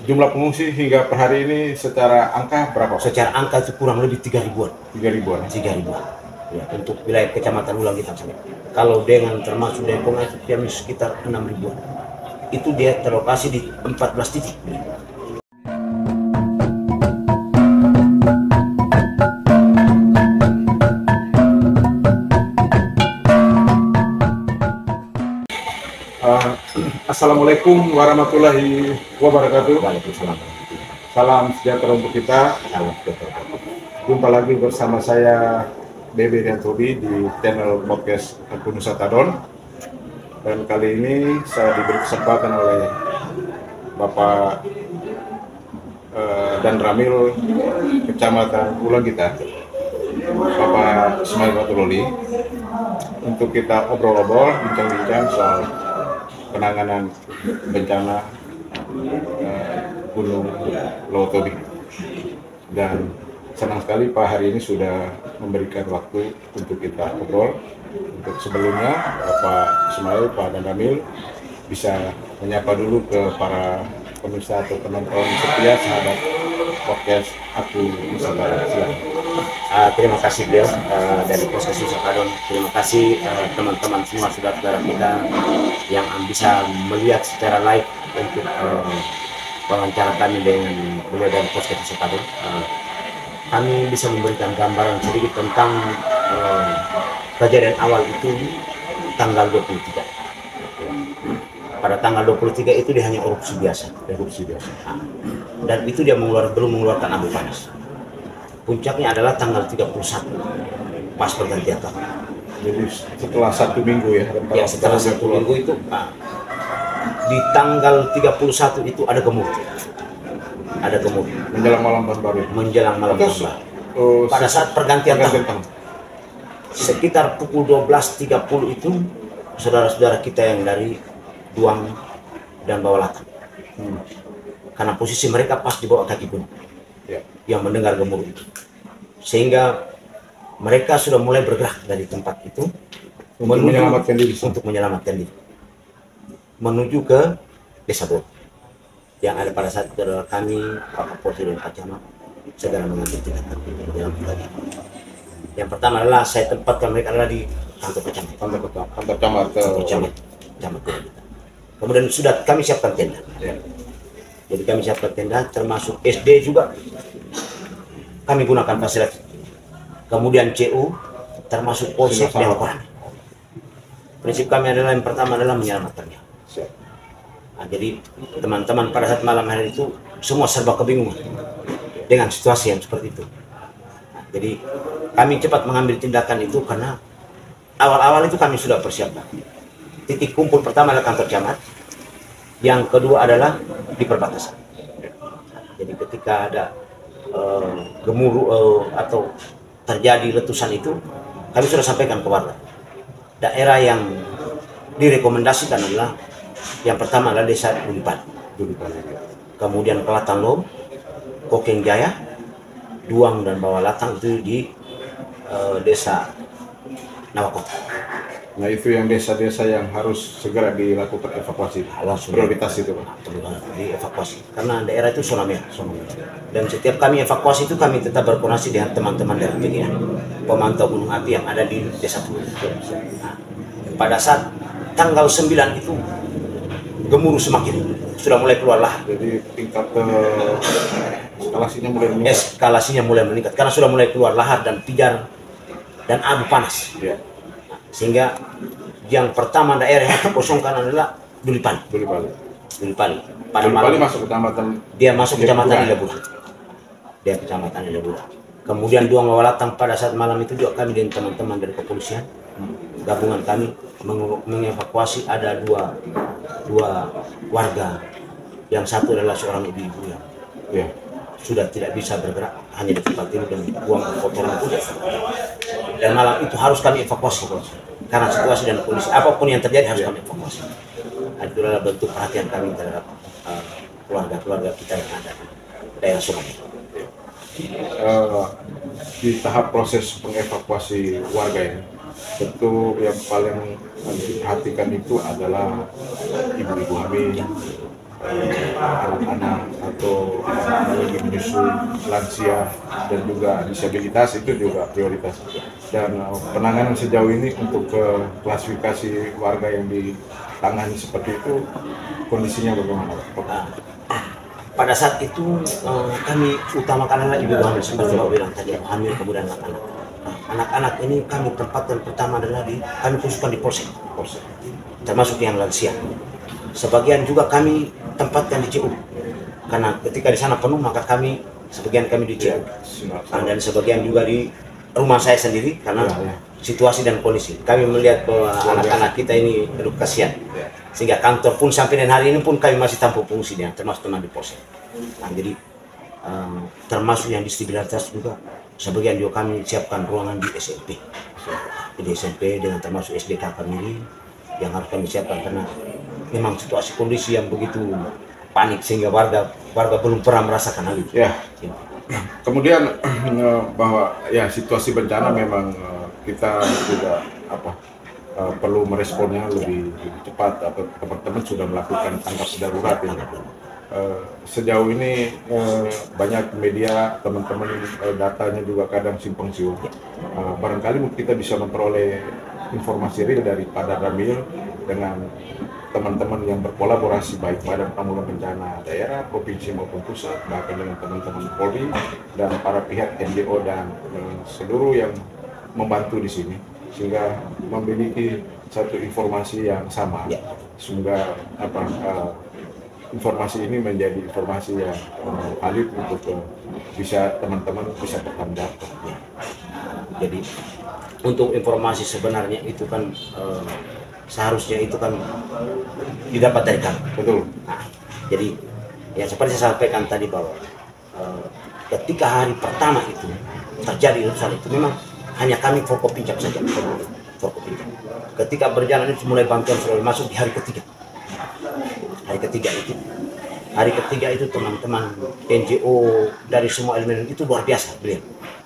Jumlah pengungsi hingga per hari ini secara angka berapa, Pak? Secara angka itu kurang lebih 3 ribuan. 3 ribuan. 3 ribuan. Ya, untuk wilayah Kecamatan Ulang kita sini. Kalau dengan termasuk Depok itu kami sekitar 6 ribuan. Itu dia terlokasi di 14 titik. Assalamualaikum warahmatullahi wabarakatuh. Waalaikumsalam. Salam sejahtera untuk kita. Salam sejahtera. Jumpa lagi bersama saya Bebe dan Tobi di channel podcast Aku Nusa Tadon. Dan kali ini saya diberi kesempatan oleh Bapak dan Ramil Kecamatan Ulang kita, Bapak Ismail Batuloli, untuk kita obrol-obrol, bincang-bincang soal penanganan bencana Gunung Lotobi. Dan senang sekali Pak hari ini sudah memberikan waktu untuk kita ngobrol. Untuk sebelumnya Bapak Ismail, Pak dan Ramil bisa menyapa dulu ke para pemirsa atau penonton setia sahabat podcast Aku Nusa Tadon. Silakan. Terima kasih beliau dari Podcast Nusa Tadon. Terima kasih teman-teman semua saudara-saudara kita yang bisa melihat secara live untuk wawancara kami dengan beliau dari Podcast Nusa Tadon. Kami bisa memberikan gambaran sedikit tentang kejadian awal itu tanggal 23. Pada tanggal 23 itu dia hanya erupsi biasa. Dan itu dia belum mengeluarkan abu panas. Puncaknya adalah tanggal 31 pas pergantian tahun. Jadi setelah 1 minggu ya? Ya, setelah 1 minggu itu di tanggal 31 itu ada gemuruh. Menjelang malam tahun baru. Menjelang malam tahun baru. Pada saat pergantian tahun. Sekitar pukul 12.30 itu saudara-saudara kita yang dari Duang dan Bawah Latang. Karena posisi mereka pas di bawah kaki gunung. Yang mendengar gemuruh itu, sehingga mereka sudah mulai bergerak dari tempat itu untuk menyelamatkan diri menuju ke Desa Bor yang ada. Pada saat saudara kami, Pak Kapolri dan Pak Camat segera mengambil tindakan dalam tadi. Yang pertama adalah saya tempatkan mereka adalah di kantor camat. Kemudian sudah kami siapkan tenda. Jadi kami siapkan tenda, termasuk SD juga kami gunakan fasilitas. Kemudian CU, termasuk Polsek dan Koran. Prinsip kami adalah yang pertama adalah menyelamatkannya. Jadi teman-teman pada saat malam hari itu semua serba kebingungan dengan situasi yang seperti itu. Jadi kami cepat mengambil tindakan itu karena awal-awal itu kami sudah persiapkan. Titik kumpul pertama adalah kantor camat. Yang kedua adalah di perbatasan. Jadi ketika ada gemuruh atau terjadi letusan itu, kami sudah sampaikan ke warga. Daerah yang direkomendasikan adalah yang pertama adalah Desa Dulipali. Kemudian Kelatan Lom, Kokeng Jaya, Duang dan Bawah Latang itu di Desa Nawakota. Nah itu yang desa-desa yang harus segera dilakukan evakuasi. Prioritas itu Pak. Dievakuasi karena daerah itu zona merah. Dan setiap kami evakuasi itu kami tetap berkoordinasi dengan teman-teman dari PGN, pemantau gunung api yang ada di Desa Tulu. Nah, pada saat tanggal 9 itu gemuruh semakin sudah mulai keluar lahar. Jadi tingkat eskalasinya mulai meningkat karena sudah mulai keluar lahar dan pijar dan abu panas. Sehingga yang pertama daerah yang dikosongkan adalah Dulipali. Pada malam masuk kecamatan. Dia masuk kecamatan Ilebura. Kemudian Duang Bawah Latang pada saat malam itu juga kami dan teman-teman dari kepolisian gabungan kami mengevakuasi ada dua warga. Yang satu adalah seorang ibu-ibu yang sudah tidak bisa bergerak, hanya di tempat tidur dan buang kotoran itu. Dan malam itu harus kami evakuasi karena situasi dan kondisi apapun yang terjadi harus kami evakuasi. Itu adalah bentuk perhatian kami terhadap keluarga-keluarga kita yang ada di daerah Sungai. Di tahap proses mengevakuasi warga ini, tentu yang paling harus diperhatikan itu adalah ibu-ibu hamil, anak-anak atau lagi menyusul lansia dan juga disabilitas itu juga prioritas. Dan penanganan sejauh ini untuk klasifikasi warga yang ditangani seperti itu kondisinya bagaimana, Pak? Pada saat itu kami utamakan anak ibu hamil seperti Bapak bilang tadi, hamil kemudian anak-anak. Anak-anak ini kami tempatkan pertama adalah kami khususkan di polsek, termasuk yang lansia. Sebagian juga kami tempatkan di CU, karena ketika di sana penuh maka sebagian kami di CU, dan sebagian juga di rumah saya sendiri karena situasi dan kondisi. Kami melihat bahwa anak-anak kita ini aduh kasihan, sehingga kantor pun sampai dan hari ini pun kami masih tampung fungsinya, termasuk teman di polsek. Nah, jadi termasuk yang disabilitas juga sebagian juga kami siapkan ruangan di SMP, dengan termasuk SDK kami yang harus kami siapkan karena memang situasi kondisi yang begitu panik sehingga warga belum pernah merasakan hal itu. Ya. Kemudian bahwa ya situasi bencana memang kita juga perlu meresponnya lebih cepat. Atau teman-teman sudah melakukan tanggap darurat ini. Sejauh ini banyak media teman-teman datanya juga kadang simpang siur. Barangkali kita bisa memperoleh informasi real dari Pak Ramil dengan teman-teman yang berkolaborasi baik Badan Penanggulangan Bencana daerah, provinsi maupun pusat, bahkan dengan teman-teman Polri dan para pihak NGO dan seluruh yang membantu di sini, sehingga memiliki satu informasi yang sama. Semoga informasi ini menjadi informasi yang valid untuk bisa teman-teman bisa bertanggung jawab. Jadi untuk informasi sebenarnya itu kan seharusnya itu kan didapat dari kami. Betul. Nah, jadi ya seperti saya sampaikan tadi bahwa ketika hari pertama itu terjadi letusan itu memang hanya kami Forkopimda saja. Forkopimda. Ketika berjalan itu mulai bantuan sudah masuk di hari ketiga. Hari ketiga itu teman-teman NGO dari semua elemen itu luar biasa beliau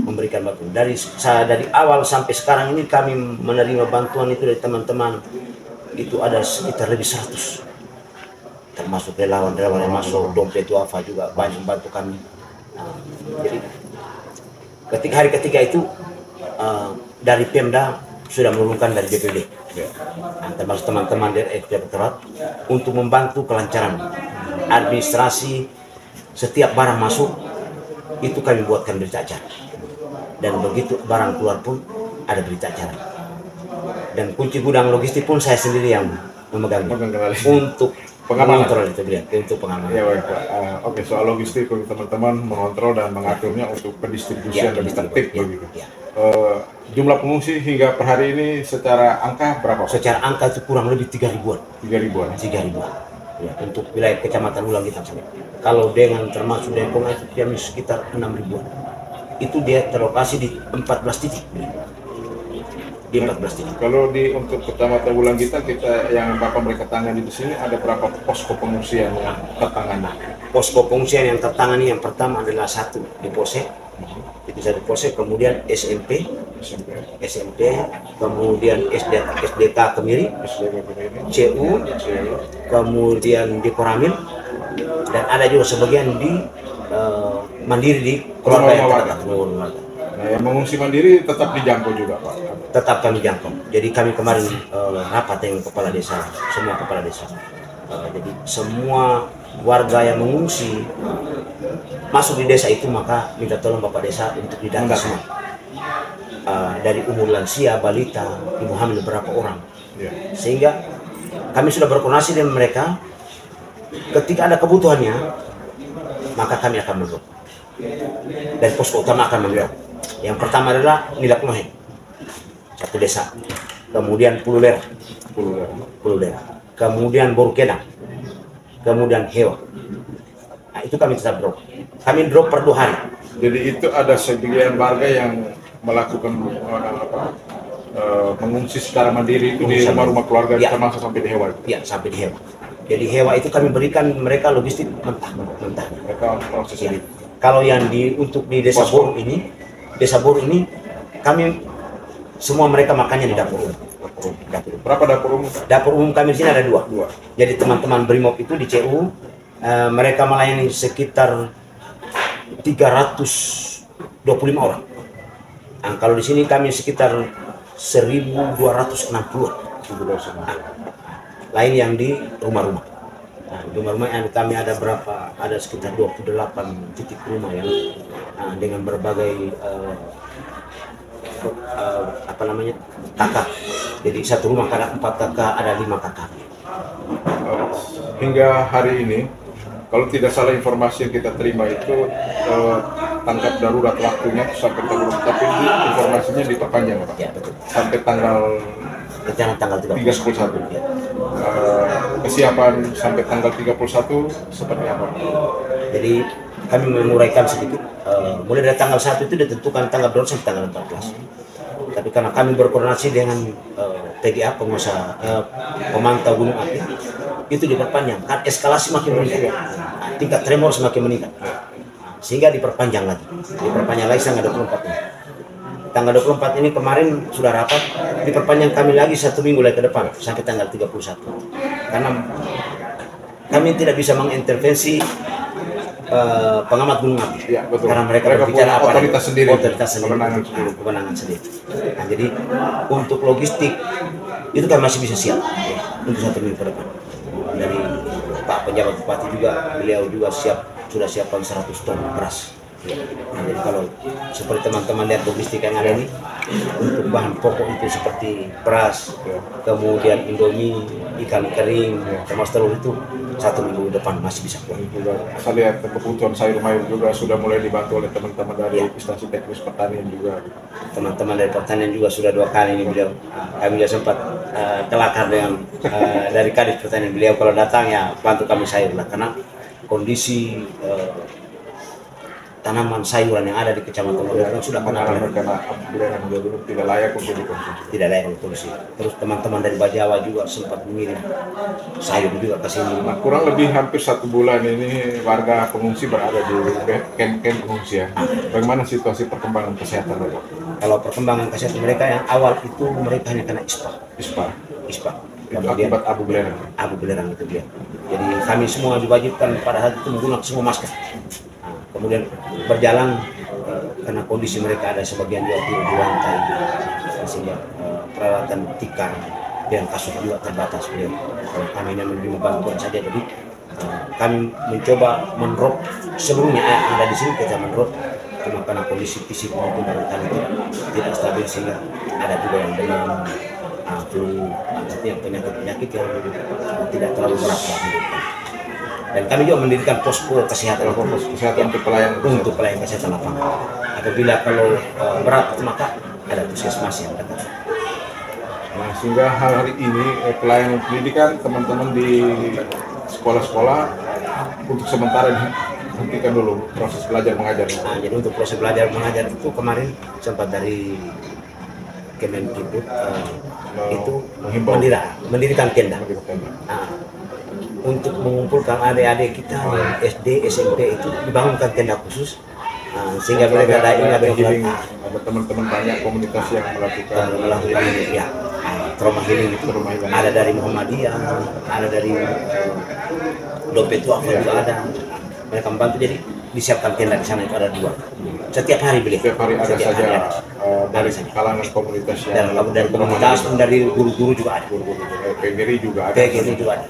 memberikan bantuan. Dari awal sampai sekarang ini kami menerima bantuan itu dari teman-teman itu ada sekitar lebih 100, termasuk relawan-relawan yang masuk, dompet duafa juga banyak membantu kami. Nah, jadi ketika hari ketiga itu dari Pemda sudah menurunkan dari DPD, termasuk teman-teman dari Direktorat untuk membantu kelancaran administrasi. Setiap barang masuk itu kami buatkan berita acara, dan begitu barang keluar pun ada berita acara, dan kunci gudang logistik pun saya sendiri yang memegangnya untuk pengamankan itu untuk pengamanan. Ya, baik, Pak. Oke, soal logistik teman-teman mengontrol dan mengaturnya untuk pendistribusian lebih tertib begitu. Jumlah pengungsi hingga per hari ini secara angka berapa, Pak? Secara angka itu kurang lebih 3.000-an. 3.000-an. 3.000-an. Ya, untuk wilayah Kecamatan Ulang kita saja. Kalau dengan termasuk Depok itu kami sekitar 6.000-an. Itu dia terlokasi di 14 titik. Di 14 titik. Kalau untuk Kecamatan Ulang kita yang Bapak mereka tangani di sini ada berapa posko pengungsian yang tertangani? Posko pengungsian yang tertangani yang pertama adalah satu di Polsek. Itu satu Polsek, kemudian SMP, kemudian SDK Kemiri, CU, kemudian di Koramil, dan ada juga sebagian di mandiri di keluarga yang terdampak. Nah, yang mengungsi mandiri tetap dijangkau juga, Pak? Tetap kami jangkau. Jadi kami kemarin rapat dengan kepala desa, semua kepala desa. Jadi semua warga yang mengungsi masuk di desa itu maka minta tolong Bapak Desa untuk didata semua. Dari umur lansia, balita, ibu hamil berapa orang. Sehingga kami sudah berkoordinasi dengan mereka. Ketika ada kebutuhannya, maka kami akan mendorong. Dan posko utama akan mendorong. Yang pertama adalah Nilak Nohe, satu desa. Kemudian Pululera. Kemudian Borukedang. Kemudian Hewa. Nah, itu kami tetap drop. Kami drop per 2 hari. Jadi itu ada sebagian warga yang melakukan mengungsi secara mandiri itu di rumah-rumah keluarga, termasuk sampai di Hewa. Iya, sampai di Hewa. Jadi Hewa itu kami berikan mereka logistik mentah. Mereka proses ini. Kalau yang untuk di Desa Boru ini, kami semua mereka makannya di dapur umum. Berapa dapur umum? Dapur umum kami di sini ada 2. Jadi teman-teman Brimob itu di CU Mereka melayani sekitar 325 orang. Nah, kalau di sini kami sekitar 1.260. Lain yang di rumah-rumah. Nah, di rumah-rumah yang kami ada berapa? Ada sekitar 28 titik rumah yang dengan berbagai apa namanya, kakak. Jadi satu rumah ada 4 kakak, ada 5 kakak. Hingga hari ini, kalau tidak salah informasi yang kita terima itu tanggap darurat waktunya sampai darurat, tapi informasinya diperpanjang, Pak. Ya, betul. Sampai tanggal Rencana tanggal 31. 31. Ya. Kesiapan sampai tanggal 31 seperti apa? Jadi kami menguraikan sedikit, mulai dari tanggal 1 itu ditentukan tanggal darurat sampai tanggal 14. Tapi karena kami berkoordinasi dengan PGA, pengusaha pemantau gunung api, itu diperpanjang. Kan eskalasi makin meningkat, tingkat tremor semakin meningkat, sehingga diperpanjang lagi. Diperpanjang lagi tanggal 24 ini. Tanggal 24 ini kemarin sudah rapat, diperpanjang kami lagi 1 minggu lagi ke depan sampai tanggal 31. Karena kami tidak bisa mengintervensi pengamat gunung api. Ya, betul. Karena mereka berbicara punya apa? Otoritas sendiri. Kewenangan sendiri. Nah, jadi untuk logistik itu kan masih bisa siap untuk 1 minggu ke depan. Dari Pak Penjabat Bupati juga, beliau juga sudah siapkan 100 ton beras. Nah, jadi kalau seperti teman-teman lihat logistik yang ada ini, untuk bahan pokok itu seperti beras, kemudian indomie, ikan kering, termasuk telur itu 1 minggu depan masih bisa kuat. Saya lihat kebutuhan sayur mayur juga sudah mulai dibantu oleh teman-teman dari instansi teknis pertanian juga. Teman-teman dari pertanian juga sudah 2 kali ini beliau. Kami juga sempat kelakar dengan dari Kadis Pertanian, beliau kalau datang ya bantu kami sayur lah, karena kondisi tanaman sayuran yang ada di Kecamatan Lodernang sudah karena tidak layak untuk dikonsumsi. Tidak layak untuk dikonsumsi. Terus teman-teman dari Bajawa juga sempat mengirim sayur juga ke sini. Nah, kurang lebih hampir 1 bulan ini warga pengungsi berada di camp-camp pengungsian. Bagaimana situasi perkembangan kesehatan mereka? Kalau perkembangan kesehatan mereka yang awal itu mereka hanya kena ispa. Kemudian Akibat abu belerang itu dia. Jadi kami semua diwajibkan pada saat itu menggunakan semua masker. Kemudian berjalan karena kondisi mereka ada sebagian juga di lantai, sehingga peralatan tikar dan kasur juga terbatas. Kalau kami hanya menerima bantuan saja, jadi kami mencoba menrok sebelumnya yang ada di sini, kita menrok, cuma karena kondisi fisik maupun barangkali tidak stabil, sehingga ada juga yang demam, flu, artinya penyakit-penyakit yang tidak terlalu berat. Dan kami juga mendirikan posko kesehatan untuk pelayanan kesehatan lapangan. Apabila kalau berat maka ada puskesmas yang dekat. Nah, sehingga hari ini pelayanan pendidikan teman-teman di sekolah-sekolah untuk sementara dihentikan dulu proses belajar mengajar. Nah, jadi untuk proses belajar mengajar itu kemarin sempat dari Kemendikbud itu mendirikan tenda. Nah, untuk mengumpulkan adik-adik kita yang SD, SMP itu dibangunkan tenda khusus, sehingga mereka ada teman-teman banyak komunitas yang melakukan ya trauma healing itu. Ada dari Muhammadiyah, ada dari Dompet Tuafa juga ada. Mereka membantu, jadi disiapkan tenda di sana itu ada 2. Setiap hari beli. Setiap hari ada saja dari kalangan komunitas yang dari komunitas, dari guru-guru juga ada. PGRI juga ada. PGRI juga ada.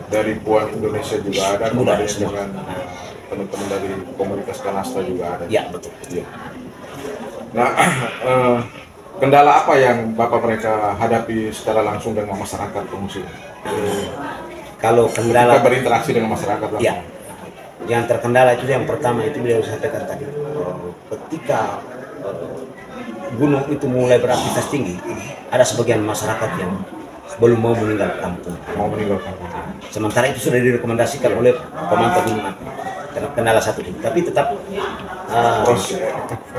Dari Puan Indonesia juga ada, kemudian dengan teman-teman dari komunitas Kanasta juga ada. Ya, betul. Ya. Nah, kendala apa yang Bapak mereka hadapi secara langsung dengan masyarakat pengungsi? Kalau kendala kita berinteraksi dengan masyarakat langsung. Ya, yang terkendala itu yang pertama itu beliau sampaikan tadi, ketika gunung itu mulai beraktivitas tinggi, ada sebagian masyarakat yang belum mau meninggal kampung. Sementara itu sudah direkomendasikan oleh pemantau gunung api. Kendala satu ini, tapi tetap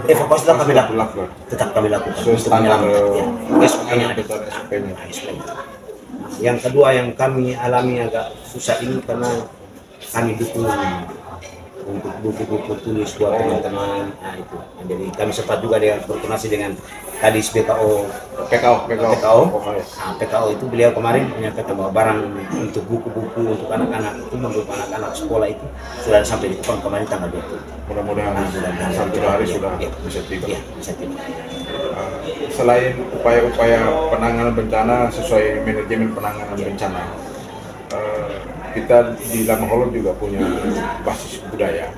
evakuasi tetap kami lakukan. Standar SOP-nya. Yang kedua yang kami alami agak susah ini karena kami dukung untuk buku-buku tulis buat teman-teman. Nah itu. Nah, jadi kami sempat juga dengan berkoordinasi dengan Kadis PKO. PKO. Nah, PKO itu beliau kemarin menyampaikan bahwa barang untuk buku-buku untuk anak-anak itu menurut anak-anak sekolah itu sudah sampai di Kupang kemarin tanggal 20. Mudah-mudahan satu hari sudah bisa tiba. Iya, bisa tiba. Selain upaya-upaya penanganan bencana sesuai manajemen penanganan bencana, kita di Lamaholo juga punya basis budaya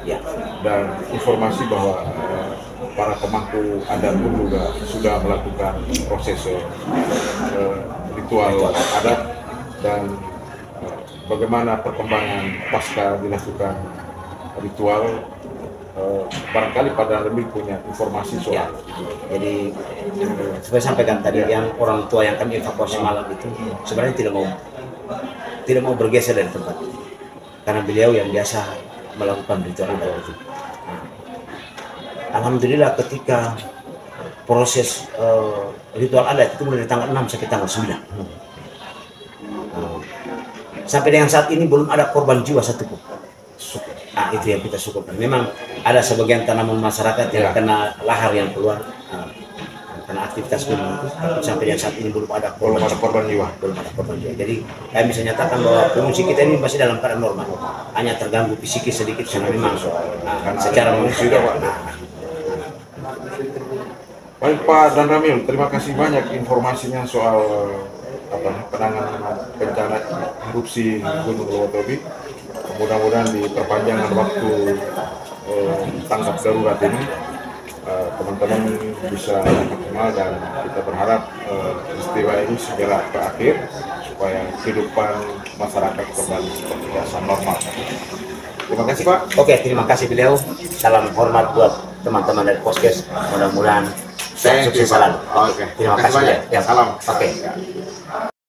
dan informasi bahwa para pemangku adat pun juga sudah melakukan proses ritual adat dan bagaimana perkembangan pasca dilakukan ritual. Barangkali Pak Danramil punya informasi soal itu. Jadi saya sampaikan tadi yang orang tua yang kami evakuasi malam itu sebenarnya tidak mau bergeser dari tempat itu karena beliau yang biasa melakukan ritual itu. Alhamdulillah ketika proses ritual adat itu mulai dari tanggal 6 sampai tanggal 9. Sampai dengan saat ini belum ada korban jiwa satupun. Nah, itu yang kita syukurkan. Memang ada sebagian tanaman masyarakat yang kena lahar yang keluar karena aktivitas gunung itu, tapi sampai yang saat ini belum ada korban jiwa. Jadi kami bisa nyatakan bahwa pengungsi kita ini masih dalam keadaan normal, hanya terganggu psikis sedikit karena memang secara manusia. Baik Pak Danramil, terima kasih banyak informasinya soal penanganan bencana erupsi Gunung Lowatobi. Mudah-mudahan di perpanjangan waktu tanggap darurat ini teman-teman bisa maksimal dan kita berharap peristiwa ini segera berakhir supaya kehidupan masyarakat kembali seperti biasa normal. Terima kasih Pak. Oke, terima kasih beliau. Salam hormat buat teman-teman dari Poskes. Mudah-mudahan sukses selalu. Oke. Terima kasih banyak. Ya. Salam. Oke.